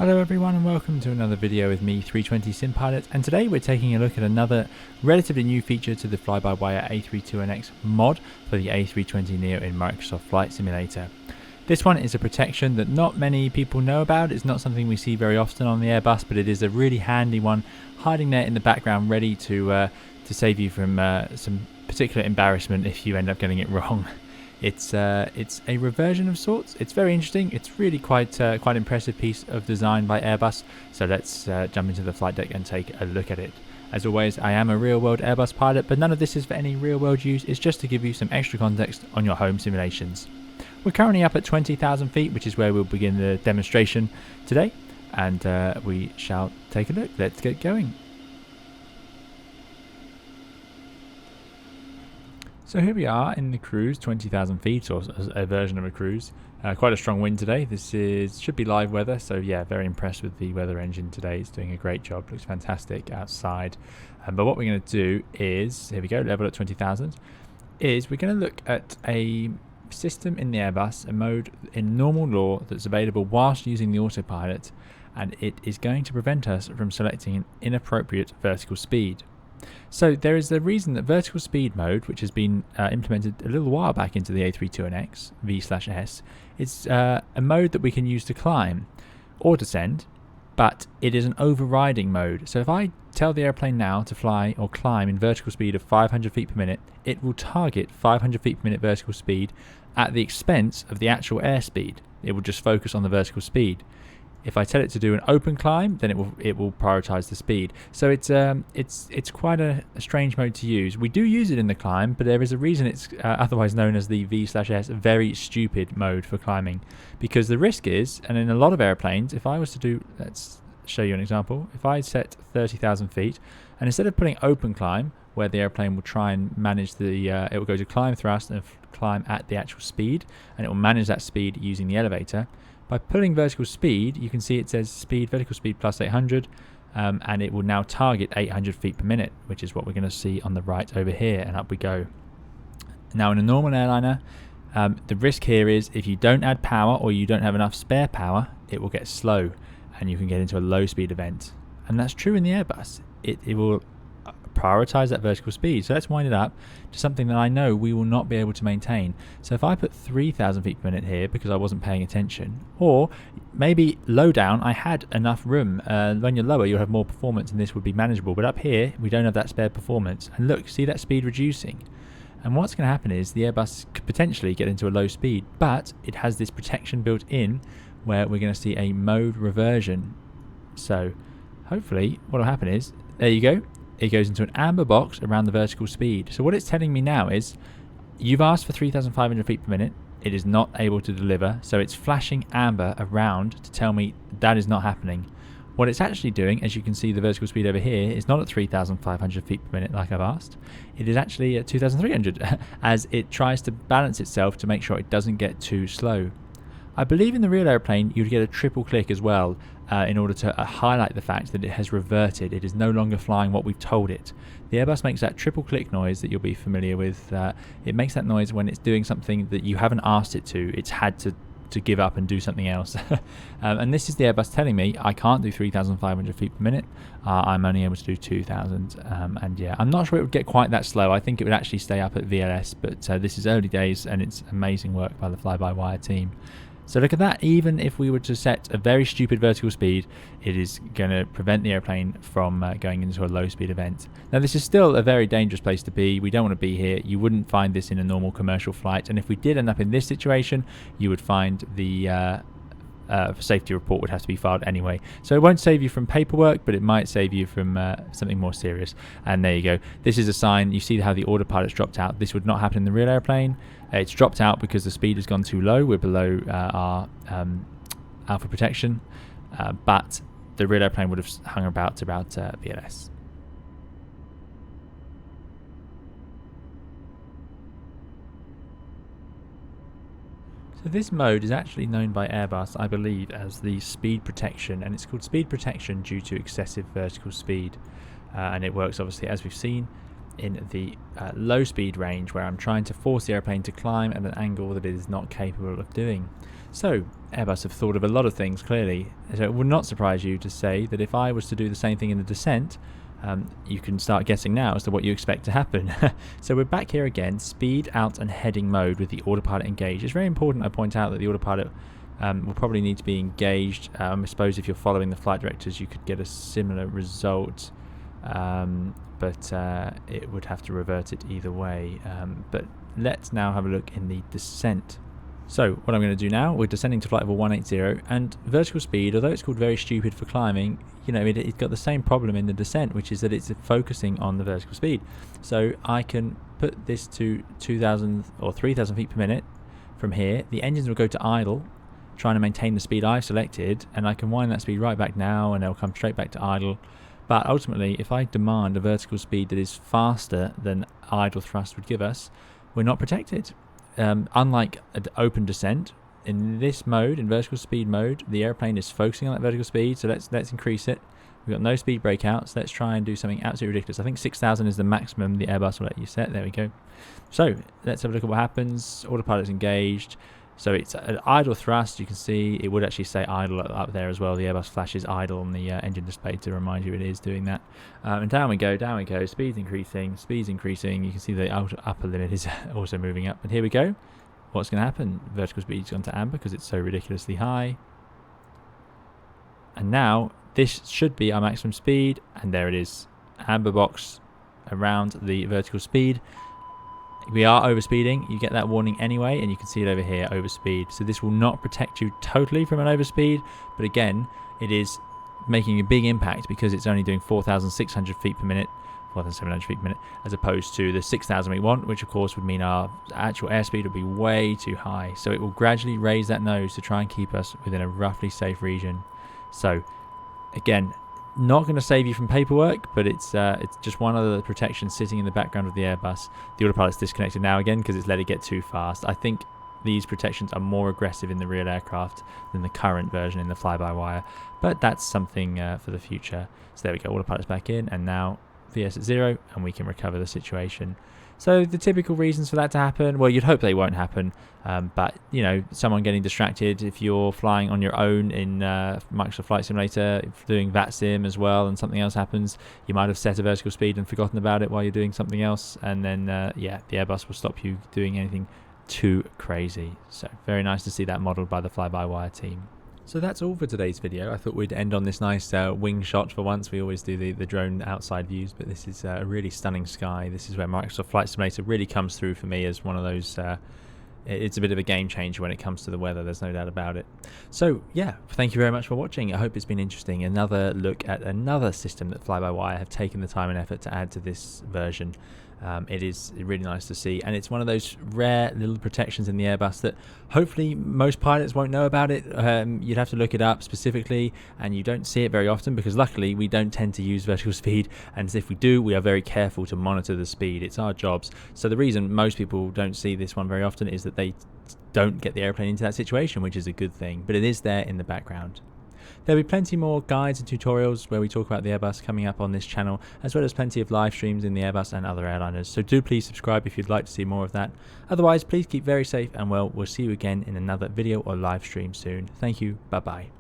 Hello everyone and welcome to another video with me, 320 Sim Pilot, and today we're taking a look at another relatively new feature to the Flybywire A32NX mod for the A320neo in Microsoft Flight Simulator. This one is a protection that not many people know about. It's not something we see very often on the Airbus, but it is a really handy one hiding there in the background, ready to save you from some particular embarrassment if you end up getting it wrong. It's a reversion of sorts. It's very interesting. It's really quite impressive piece of design by Airbus. So let's jump into the flight deck and take a look at it. As always, I am a real-world Airbus pilot, but none of this is for any real-world use. It's just to give you some extra context on your home simulations. We're currently up at 20,000 feet, which is where we'll begin the demonstration today, and we shall take a look. Let's get going. So here we are in the cruise, 20,000 feet, or a version of a cruise. Quite a strong wind today. This should be live weather, so yeah, very impressed with the weather engine today. It's doing a great job. Looks fantastic outside. But what we're going to do is, here we go, level at 20,000, is we're going to look at a system in the Airbus, a mode in normal law that's available whilst using the autopilot, and it is going to prevent us from selecting an inappropriate vertical speed. So there is a reason that vertical speed mode, which has been implemented a little while back into the A32NX V/S, is a mode that we can use to climb or descend, but it is an overriding mode. So if I tell the airplane now to fly or climb in vertical speed of 500 feet per minute, it will target 500 feet per minute vertical speed at the expense of the actual airspeed. It will just focus on the vertical speed. If I tell it to do an open climb, then it will prioritize the speed. So it's quite a strange mode to use. We do use it in the climb, but there is a reason it's otherwise known as the V/S very stupid mode for climbing, because the risk is, and in a lot of airplanes, if I was to do, let's show you an example. If I set 30,000 feet, and instead of putting open climb, where the airplane will try and manage the, it will go to climb thrust and climb at the actual speed, and it will manage that speed using the elevator. By pulling vertical speed, you can see it says speed, vertical speed plus 800, and it will now target 800 feet per minute, which is what we're going to see on the right over here, and up we go. Now in a normal airliner, the risk here is if you don't add power or you don't have enough spare power, it will get slow and you can get into a low speed event. And that's true in the Airbus. It will prioritize that vertical speed. So let's wind it up to something that I know we will not be able to maintain. So if I put 3,000 feet per minute here because I wasn't paying attention, or maybe low down I had enough room. When you're lower you'll have more performance and this would be manageable, but up here we don't have that spare performance. And look, see that speed reducing. And what's going to happen is the Airbus could potentially get into a low speed, but it has this protection built in where we're going to see a mode reversion. So hopefully what will happen is, there you go, it goes into an amber box around the vertical speed. So what it's telling me now is, you've asked for 3,500 feet per minute, it is not able to deliver, so it's flashing amber around to tell me that is not happening. What it's actually doing, as you can see the vertical speed over here, is not at 3,500 feet per minute like I've asked, it is actually at 2,300 as it tries to balance itself to make sure it doesn't get too slow. I believe in the real airplane you'd get a triple click as well in order to highlight the fact that it has reverted. It is no longer flying what we've told it. The Airbus makes that triple click noise that you'll be familiar with. It makes that noise when it's doing something that you haven't asked it to. It's had to give up and do something else. And this is the Airbus telling me I can't do 3,500 feet per minute. I'm only able to do 2,000. And yeah, I'm not sure it would get quite that slow. I think it would actually stay up at VLS, but this is early days and it's amazing work by the Fly-by-Wire team. So look at that, even if we were to set a very stupid vertical speed, it is going to prevent the airplane from going into a low speed event. Now this is still a very dangerous place to be. We don't want to be here. You wouldn't find this in a normal commercial flight, and if we did end up in this situation, you would find the safety report would have to be filed anyway. So it won't save you from paperwork, but it might save you from something more serious. And there you go. This is a sign. You see how the autopilot's dropped out. This would not happen in the real airplane. It's dropped out because the speed has gone too low. We're below our alpha protection, but the real airplane would have hung about VLS. So this mode is actually known by Airbus, I believe, as the speed protection, and it's called speed protection due to excessive vertical speed. And it works obviously as we've seen. in the low speed range, where I'm trying to force the airplane to climb at an angle that it is not capable of doing. So Airbus have thought of a lot of things, clearly, so it would not surprise you to say that if I was to do the same thing in the descent, you can start guessing now as to what you expect to happen. So we're back here again, speed, out and heading mode with the autopilot engaged. It's very important I point out that the autopilot will probably need to be engaged. I suppose if you're following the flight directors you could get a similar result, but it would have to revert it either way. But let's now have a look in the descent. So what I'm going to do now, we're descending to flight level 180, and vertical speed, although it's called very stupid for climbing, you know, it's got the same problem in the descent, which is that it's focusing on the vertical speed. So I can put this to 2,000 or 3,000 feet per minute from here. The engines will go to idle, trying to maintain the speed I've selected, and I can wind that speed right back now and they'll come straight back to idle. But ultimately, if I demand a vertical speed that is faster than idle thrust would give us, we're not protected. Unlike an open descent, in this mode, in vertical speed mode, the airplane is focusing on that vertical speed, so let's increase it. We've got no speed breakouts. Let's try and do something absolutely ridiculous. I think 6,000 is the maximum the Airbus will let you set. There we go. So let's have a look at what happens. Autopilot's engaged. So it's an idle thrust. You can see it would actually say idle up there as well. The Airbus flashes idle on the engine display to remind you it is doing that. And down we go, down we go. Speed's increasing, speed's increasing. You can see the upper limit is also moving up. And here we go. What's going to happen? Vertical speed's gone to amber because it's so ridiculously high. And now this should be our maximum speed. And there it is. Amber box around the vertical speed. We are overspeeding. You get that warning anyway, and you can see it over here, overspeed. So this will not protect you totally from an overspeed, but again, it is making a big impact because it's only doing 4,600 feet per minute, 4,700 feet per minute, as opposed to the 6,000 we want, which of course would mean our actual airspeed would be way too high. So it will gradually raise that nose to try and keep us within a roughly safe region. So again, not going to save you from paperwork, but it's just one of the protections sitting in the background of the Airbus. The autopilot's disconnected now again because it's let it get too fast. I think these protections are more aggressive in the real aircraft than the current version in the fly-by-wire, but that's something for the future. So there we go, autopilot's back in, and now VS at 0, and we can recover the situation. So the typical reasons for that to happen, well, you'd hope they won't happen, but you know, someone getting distracted. If you're flying on your own in Microsoft Flight Simulator, doing VATSIM as well, and something else happens, you might have set a vertical speed and forgotten about it while you're doing something else, and then yeah, the Airbus will stop you doing anything too crazy. So very nice to see that modelled by the fly-by-wire team. So that's all for today's video. I thought we'd end on this nice wing shot for once. We always do the drone outside views, but this is a really stunning sky. This is where Microsoft Flight Simulator really comes through for me as one of those... it's a bit of a game changer when it comes to the weather, there's no doubt about it. So yeah, thank you very much for watching. I hope it's been interesting. Another look at another system that Fly-by-wire have taken the time and effort to add to this version. It is really nice to see, and it's one of those rare little protections in the Airbus that hopefully most pilots won't know about it. You'd have to look it up specifically, and you don't see it very often because luckily we don't tend to use vertical speed, and if we do, we are very careful to monitor the speed. It's our jobs. So the reason most people don't see this one very often is that they don't get the airplane into that situation, which is a good thing, but it is there in the background. There'll be plenty more guides and tutorials where we talk about the Airbus coming up on this channel, as well as plenty of live streams in the Airbus and other airliners, so do please subscribe if you'd like to see more of that. Otherwise, please keep very safe, and well, we'll see you again in another video or live stream soon. Thank you, bye bye.